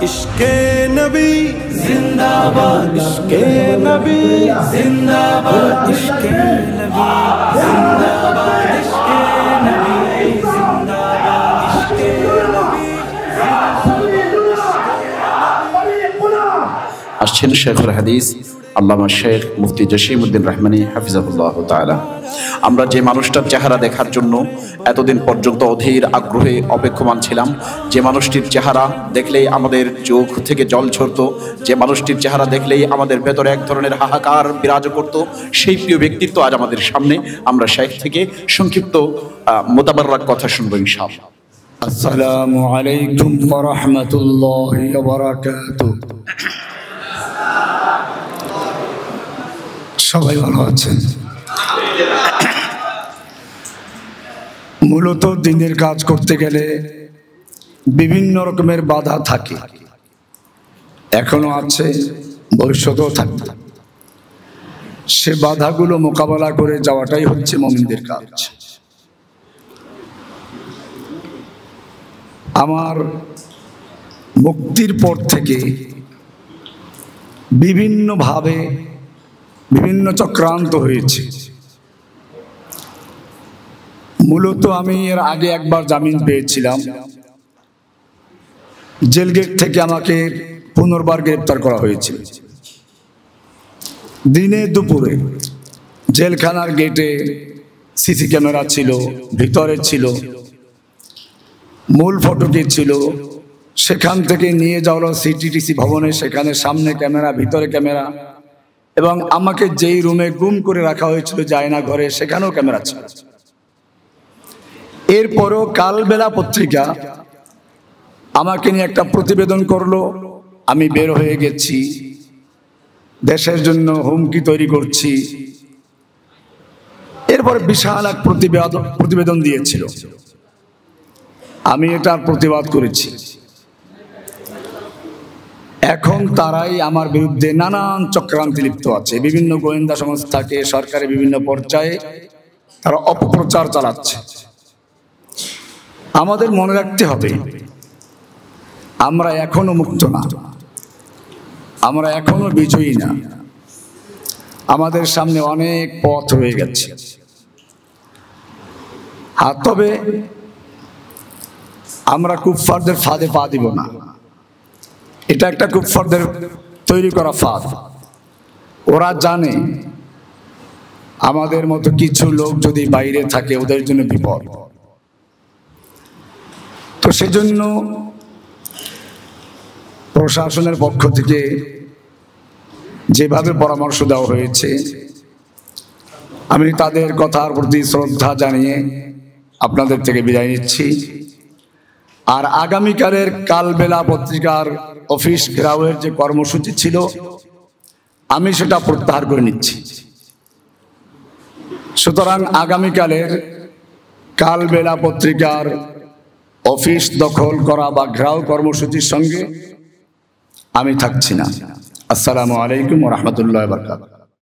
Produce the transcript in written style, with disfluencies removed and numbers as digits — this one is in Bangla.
इश्के नबी जिंदाबाद, इश्के नबी जिंदाबाद, इश्के नबी जिंदाबाद, इश्के नबी जिंदाबाद, इश्के नबी। আসছেন শেখুল হাদিস আল্লামা শেখ মুফতি জসিমউদ্দিন রহমানী হাফিজাহুল্লাহ তাআলা। আমরা যে মানুষটার চেহারা দেখার জন্য এতদিন পর্যন্ত অধীর আগ্রহে অপেক্ষমান ছিলাম, যে মানুষটির চেহারা দেখলেই আমাদের চোখ থেকে জল ঝরত, যে মানুষটির চেহারা দেখলেই আমাদের ভেতরে এক ধরনের হাহাকার বিরাজ করত, সেই প্রিয় ব্যক্তিত্ব আজ আমাদের সামনে। আমরা শেখ থেকে সংক্ষিপ্ত মোতাবাররাক কথা শুনবো ইনশাআল্লাহ। আসসালামু আলাইকুম ওয়া রাহমাতুল্লাহি ওয়া বারাকাতুহু। সবাই ভালো আছেন? মূলত দিনের কাজ করতে গেলে বিভিন্ন রকমের বাধা থাকে, এখনো আছে, ভবিষ্যতেও থাকবে। সে বাধাগুলো মোকাবেলা করে যাওয়াটাই হচ্ছে মুমিনদের কাজ। আমার মুক্তির পর থেকে বিভিন্নভাবে বিভিন্ন চক্রান্ত হয়েছে। মূলত আমি এর আগে একবার জামিন পেয়েছিলাম, জেল গেট থেকে আমাকে পুনর্বার গ্রেপ্তার করা হয়েছিল। দিনে দুপুরে জেলখানার গেটে সিসি ক্যামেরা ছিল, ভিতরে ছিল, মূল ফটকে ছিল, সেখান থেকে নিয়ে যাওয়া হলো সিটিটিসি ভবনে, সেখানে সামনে ক্যামেরা, ভিতরে ক্যামেরা, এবং আমাকে যেই রুমে গুম করে রাখা হয়েছিল জায়না ঘরে, সেখানেও ক্যামেরা ছিল। এরপরও কালবেলা পত্রিকা আমাকে নিয়ে একটা প্রতিবেদন করলো, আমি বের হয়ে গেছি, দেশের জন্য হুমকি তৈরি করছি। এরপর বিশাল এক প্রতিবেদন দিয়েছিল, আমি এটার প্রতিবাদ করেছি। এখন তারাই আমার বিরুদ্ধে নানান চক্রান্তে লিপ্ত আছে। বিভিন্ন গোয়েন্দা সংস্থাকে, সরকারের বিভিন্ন পর্যায়ে তারা অপপ্রচার চালাচ্ছে। আমাদের মনে রাখতে হবে, আমরা এখনো মুক্ত না, আমরা এখনো বিজয়ী না, আমাদের সামনে অনেক পথ রয়ে গেছে। আর তবে আমরা কুফফারদের ফাঁদে পা দিব না। এটা একটা কুফফারদের তৈরি করা ফাঁদ। ওরা জানে আমাদের মতো কিছু লোক যদি বাইরে থাকে ওদের জন্য বিপদ। তো সেজন্য প্রশাসনের পক্ষ থেকে যেভাবে পরামর্শ দেওয়া হয়েছে, আমি তাদের কথার প্রতি শ্রদ্ধা জানিয়ে আপনাদের থেকে বিদায় নিচ্ছি। আর আগামীকালের কালবেলা পত্রিকার অফিস ঘেরাওয়ের যে কর্মসূচি ছিল, আমি সেটা প্রত্যাহার করে নিচ্ছি। সুতরাং আগামীকালের কালবেলা পত্রিকার অফিস দখল করা বা ঘেরাও কর্মসূচির সঙ্গে আমি থাকছি না। আসসালামু আলাইকুম ওয়া রাহমাতুল্লাহি ওয়া বারাকাতুহু।